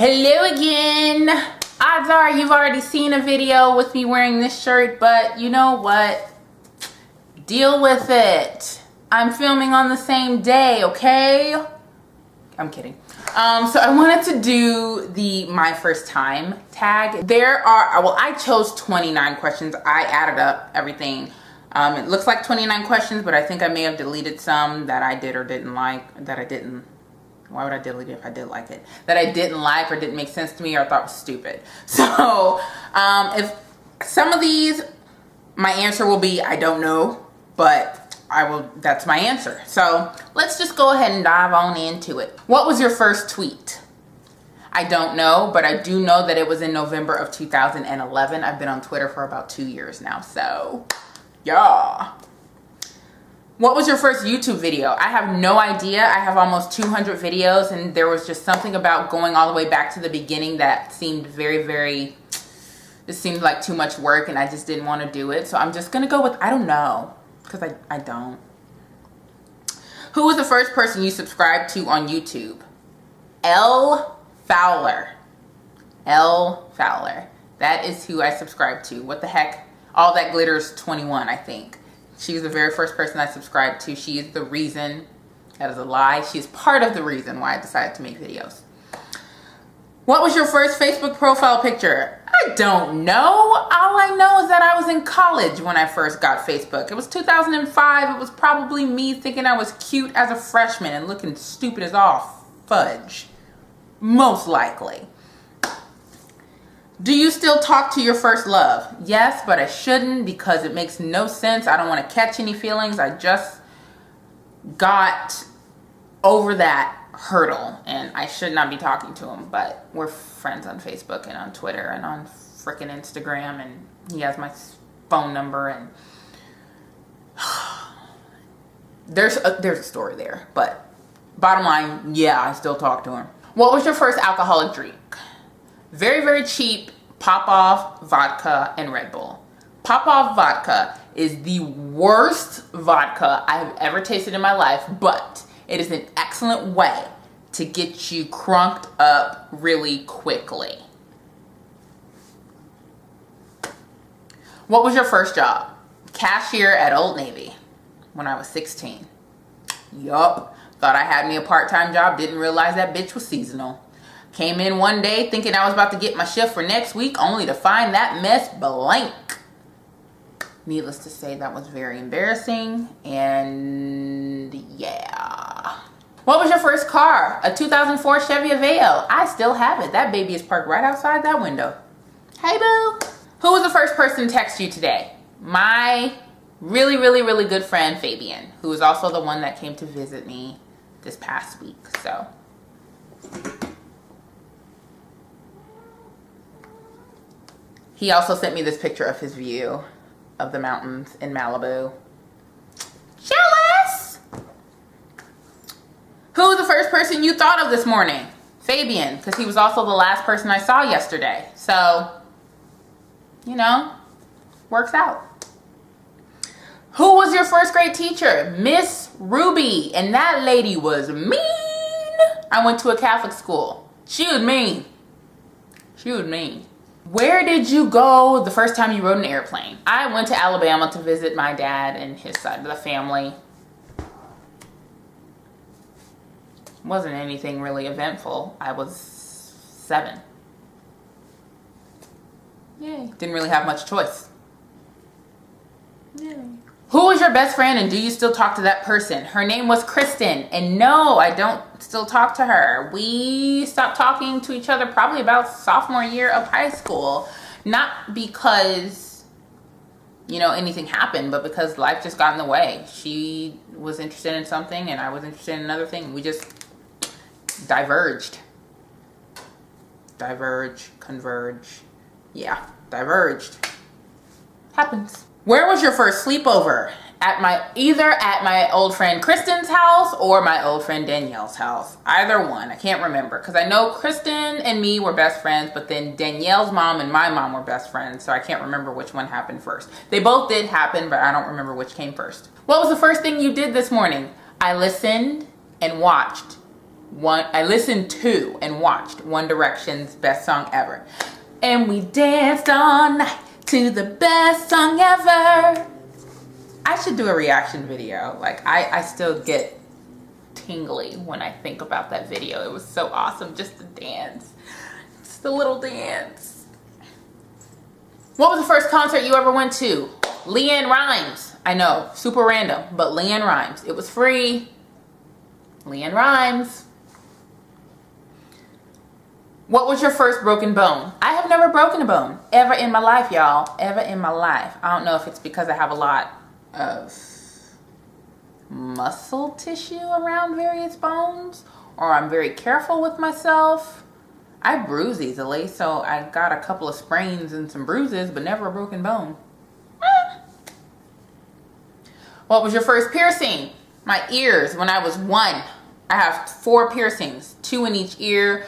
Hello again. Odds are you've already seen a video with me wearing this shirt, but you know what? Deal with it. I'm filming on the same day, okay? I'm kidding. So I wanted to do the my first time tag. I chose 29 questions. I added up everything. It looks like 29 questions, but I think I may have deleted some that I did or didn't like, why would I delete it if I did like it? That I didn't like or didn't make sense to me or thought was stupid. So if some of these, my answer will be, I don't know, but that's my answer. So let's just go ahead and dive on into it. What was your first tweet? I don't know, but I do know that it was in November of 2011. I've been on Twitter for about 2 years now, so yeah. What was your first YouTube video? I have no idea. I have almost 200 videos, and there was just something about going all the way back to the beginning that seemed it seemed like too much work, and I just didn't want to do it. So I'm just going to go with, I don't know, because I don't. Who was the first person you subscribed to on YouTube? L. Fowler. L. Fowler. That is who I subscribed to. What the heck? All That Glitters 21, I think. She was the very first person I subscribed to. She is the reason. That is a lie. She is part of the reason why I decided to make videos. What was your first Facebook profile picture? I don't know. All I know is that I was in college when I first got Facebook. It was 2005. It was probably me thinking I was cute as a freshman and looking stupid as all fudge. Most likely. Do you still talk to your first love? Yes, but I shouldn't because it makes no sense. I don't want to catch any feelings. I just got over that hurdle and I should not be talking to him, but we're friends on Facebook and on Twitter and on freaking Instagram, and he has my phone number, and there's a story there, but bottom line, yeah, I still talk to him. What was your first alcoholic drink? Very, very cheap Pop-Off vodka and Red Bull. Pop-Off vodka is the worst vodka I have ever tasted in my life, but it is an excellent way to get you crunked up really quickly. What was your first job? Cashier at Old Navy when I was 16. Yup. Thought I had me a part-time job, didn't realize that bitch was seasonal. Came in one day thinking I was about to get my shift for next week, only to find that mess blank. Needless to say, that was very embarrassing, and yeah. What was your first car? A 2004 Chevy Aveo. I still have it. That baby is parked right outside that window. Hey, boo. Who was the first person to text you today? My really, really, really good friend, Fabian, who is also the one that came to visit me this past week, so. He also sent me this picture of his view of the mountains in Malibu. Jealous! Who was the first person you thought of this morning? Fabian, because he was also the last person I saw yesterday. So, you know, works out. Who was your first grade teacher? Miss Ruby, and that lady was mean. I went to a Catholic school. She was mean. She was mean. Where did you go the first time you rode an airplane? I went to Alabama to visit my dad and his side of the family. Wasn't anything really eventful. I was 7. Yay. Didn't really have much choice. Yay. Who was your best friend, and do you still talk to that person? Her name was Kristen, and no, I don't still talk to her. We stopped talking to each other probably about sophomore year of high school. Not because, you know, anything happened, but because life just got in the way. She was interested in something, and I was interested in another thing. We just diverged. Diverge, converge. Yeah, diverged. Happens. Where was your first sleepover? Either at my old friend Kristen's house or my old friend Danielle's house. Either one. I can't remember. Because I know Kristen and me were best friends, but then Danielle's mom and my mom were best friends, so I can't remember which one happened first. They both did happen, but I don't remember which came first. What was the first thing you did this morning? I listened and watched I listened to and watched One Direction's best song ever. And we danced all night to the best song ever. I should do a reaction video. Like, I still get tingly when I think about that video. It was so awesome, just the dance. Just the little dance. What was the first concert you ever went to? LeAnn Rimes. I know, super random, but LeAnn Rimes. It was free. LeAnn Rimes. What was your first broken bone? I have never broken a bone ever in my life, y'all. Ever in my life. I don't know if it's because I have a lot of muscle tissue around various bones, or I'm very careful with myself. I bruise easily, so I got a couple of sprains and some bruises, but never a broken bone. What was your first piercing? My ears when I was 1. I have 4 piercings, 2 in each ear.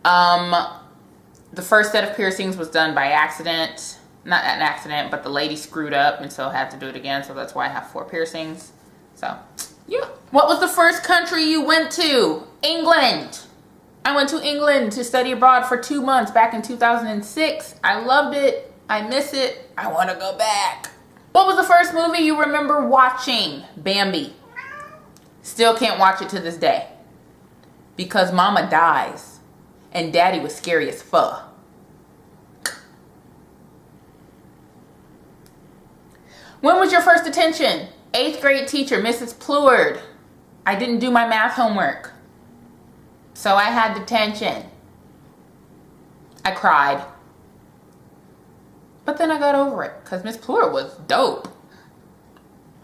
The first set of piercings was done by accident. Not an accident, but the lady screwed up and so I had to do it again. So that's why I have 4 piercings. So, yeah. What was the first country you went to? England. I went to England to study abroad for 2 months back in 2006. I loved it. I miss it. I want to go back. What was the first movie you remember watching? Bambi. Still can't watch it to this day. Because mama dies. And daddy was scary as fuck. When was your first detention? 8th grade teacher, Mrs. Pleward. I didn't do my math homework. So I had detention. I cried. But then I got over it because Miss Pleward was dope.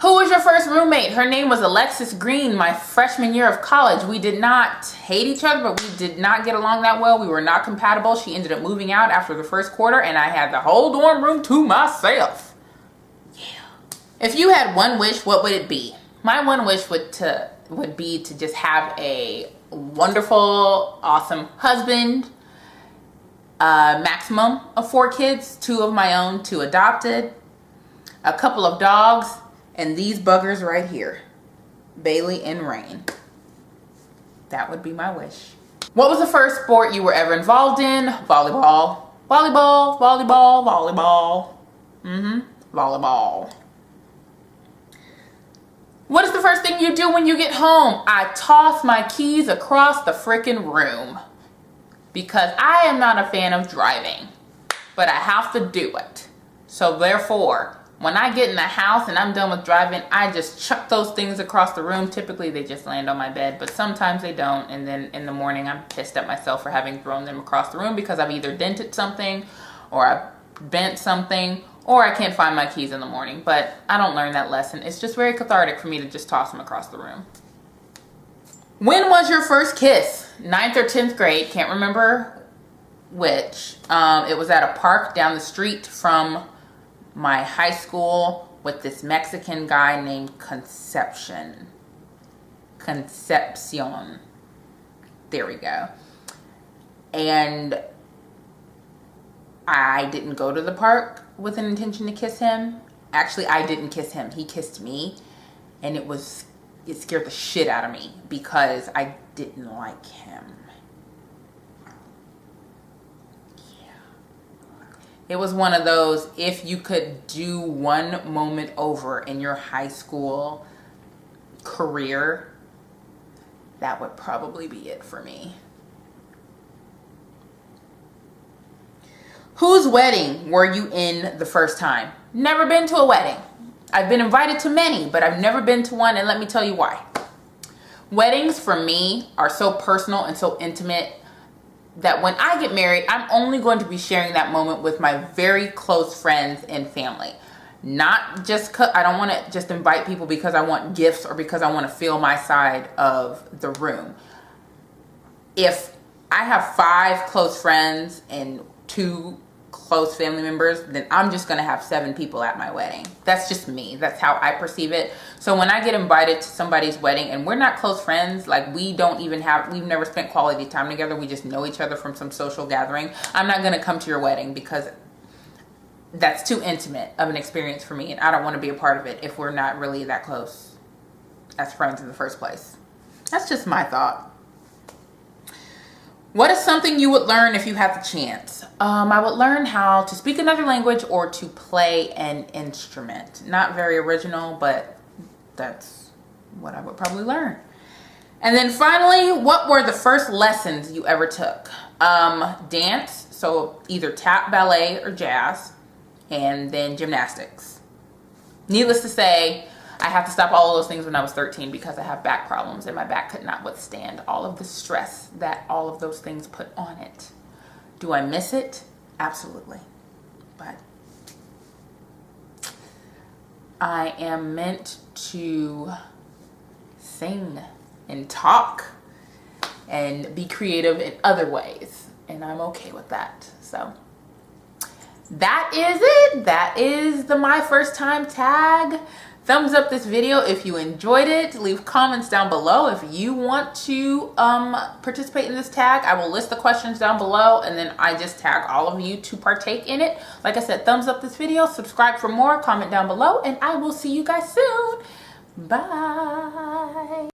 Who was your first roommate? Her name was Alexis Green, my freshman year of college. We did not hate each other, but we did not get along that well. We were not compatible. She ended up moving out after the first quarter, and I had the whole dorm room to myself. Yeah. If you had one wish, what would it be? My one wish would be to just have a wonderful, awesome husband, maximum of 4 kids, 2 of my own, 2 adopted, a couple of dogs, and these buggers right here, Bailey and Rain. That would be my wish. What was the first sport you were ever involved in? Volleyball. Volleyball, volleyball, volleyball. Volleyball. What is the first thing you do when you get home? I toss my keys across the freaking room. Because I am not a fan of driving. But I have to do it. So therefore, when I get in the house and I'm done with driving, I just chuck those things across the room. Typically, they just land on my bed, but sometimes they don't. And then in the morning, I'm pissed at myself for having thrown them across the room because I've either dented something or I've bent something or I can't find my keys in the morning. But I don't learn that lesson. It's just very cathartic for me to just toss them across the room. When was your first kiss? 9th or 10th grade. Can't remember which. It was at a park down the street from my high school with this Mexican guy named Concepcion. There we go. And I didn't go to the park with an intention to kiss him. Actually, I didn't kiss him. He kissed me. And it scared the shit out of me because I didn't like him. It was one of those, if you could do one moment over in your high school career, that would probably be it for me. Whose wedding were you in the first time? Never been to a wedding. I've been invited to many, but I've never been to one, and let me tell you why. Weddings for me are so personal and so intimate that when I get married, I'm only going to be sharing that moment with my very close friends and family. Not just, I don't want to just invite people because I want gifts or because I want to feel my side of the room. If I have 5 close friends and 2 close family members, then I'm just going to have 7 people at my wedding. That's just me. That's how I perceive it. So when I get invited to somebody's wedding and we're not close friends, like we've never spent quality time together, we just know each other from some social gathering, I'm not going to come to your wedding because that's too intimate of an experience for me and I don't want to be a part of it if we're not really that close as friends in the first place. That's just my thought. What is something you would learn if you had the chance? I would learn how to speak another language or to play an instrument. Not very original, but that's what I would probably learn. And then finally, what were the first lessons you ever took? Dance, so either tap, ballet, or jazz, and then gymnastics. Needless to say, I have to stop all of those things when I was 13 because I have back problems and my back could not withstand all of the stress that all of those things put on it. Do I miss it? Absolutely. But I am meant to sing and talk and be creative in other ways, and I'm okay with that. So that is it. That is the my first time tag. Thumbs up this video if you enjoyed it. Leave comments down below if you want to participate in this tag. I will list the questions down below, and then I just tag all of you to partake in it. Like I said, thumbs up this video, subscribe for more, comment down below, and I will see you guys soon. Bye.